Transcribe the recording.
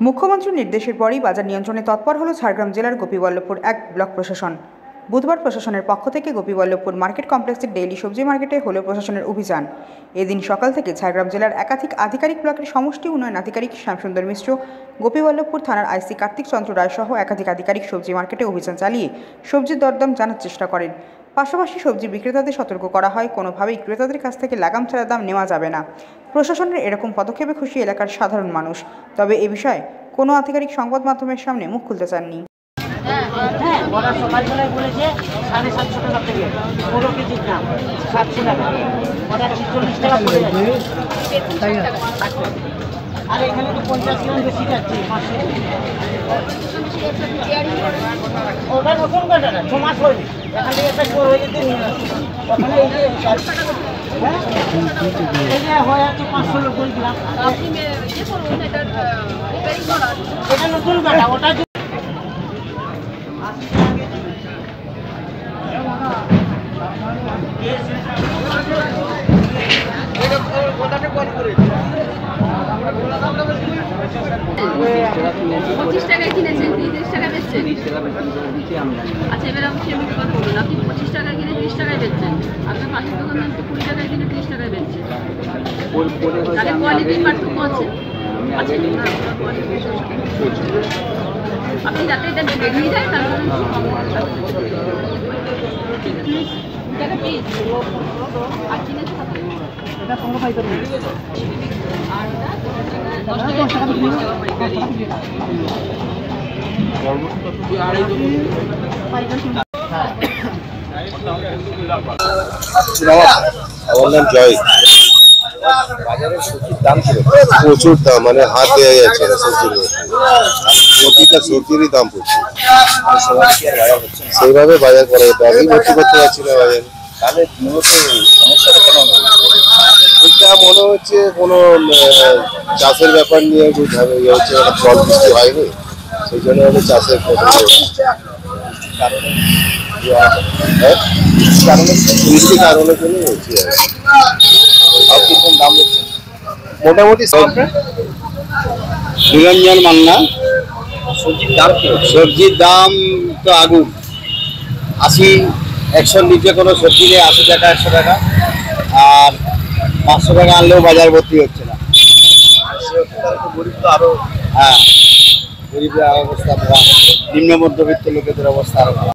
মুখ্যমন্ত্রীর নির্দেশের পরই বাজার নিয়ন্ত্রণে তৎপর হল ঝাড়গ্রাম জেলার গোপীবল্লভপুর ১ ব্লক প্রশাসন। বুধবার প্রশাসনের পক্ষ থেকে গোপীবল্লভপুর মার্কেট কমপ্লেক্সের ডেইলি সবজি মার্কেটে হল প্রশাসনের অভিযান। এদিন সকাল থেকে ঝাড়গ্রাম জেলার একাধিক আধিকারিক ব্লকের সমষ্টি উন্নয়ন আধিকারিক শ্যামসুন্দর মিশ্র, গোপীবল্লভপুর থানার আইসি কার্তিক চন্দ্র রায় সহ একাধিক আধিকারিক সবজি মার্কেটে অভিযান চালিয়ে সবজির দরদাম জানার চেষ্টা করেন। পাশাপাশি সবজি বিক্রেতাদের সতর্ক করা হয়, কোনোভাবেই ক্রেতাদের কাছ থেকে লাগাম ছাড়া দাম নেওয়া যাবে না। প্রশাসনের এরকম পদক্ষেপে খুশি এলাকার সাধারণ মানুষ। তবে এ বিষয়ে কোনো আধিকারিক সংবাদ মাধ্যমের সামনে মুখ খুলতে চাননি। ওরা সকালবেলায় বলেছে 750 টাকা থেকে 15 কেজির দাম 700 টাকা, ওটা 40 টাকা পড়ে যাচ্ছে। আর এখানে তো 50 গ্রাম বেশি যাচ্ছে 500। ওটা নতুন কাটাটা 6 মাস হয়নি, এখান থেকে একটা স্টোর হয়ে যেতে নিয়ে আসছে। ওখানে এই যে হয়ে যাচ্ছে 590 গ্রাম। এটা নতুন কাটা, ওটা পঁচিশ টাকায় কিনেছেন, 30 টাকা বেচছেন। আচ্ছা, এবার আমি কথা বলুন, আপনি 25 টাকায় কিনে 30 টাকায় বেচছেন, আপনার পাশের দোকানদার তো 20 টাকায় কিনে 30 টাকায় বেচছে। তাহলে কোয়ালিটির পার্থক্য আছে। আপনি যাতে এটা বেরিয়ে যায় তারপরে টাকা পিস আর কিনেছে এটা 15 পাই করে আর 10 টাকা আমার নাম জয়। বাজারের সবজির দাম প্রচুর দাম, মানে হাত দেওয়া যাচ্ছে না সবজির। প্রতিটা সবজিরই দাম প্রচুর, সেইভাবে বাজার করা যেত। আমি ভর্তি করতে পারছি না বাজারে। তাহলে মূলত সমস্যাটা কেন? এটা মনে হচ্ছে কোনো চাষের ব্যাপার নিয়ে বুঝতে ইয়ে হচ্ছে, জল বৃষ্টি হয়নি, সেই জন্য হলে চাষের বৃষ্টির কারণে জন্য হচ্ছে। দাম হচ্ছে মোটামুটি নিরঞ্জন মান্না। সবজির দাম কি? সবজির দাম তো আগুন, 80 100 নিচে কোনো সবজি নেই। 80 টাকা 100 টাকা, আর 500 টাকা আনলেও বাজার ভর্তি হচ্ছে না। গরিব তো আরো, হ্যাঁ, গরিবের অবস্থা, নিম্ন মধ্যবিত্ত লোকেদের অবস্থা আরো।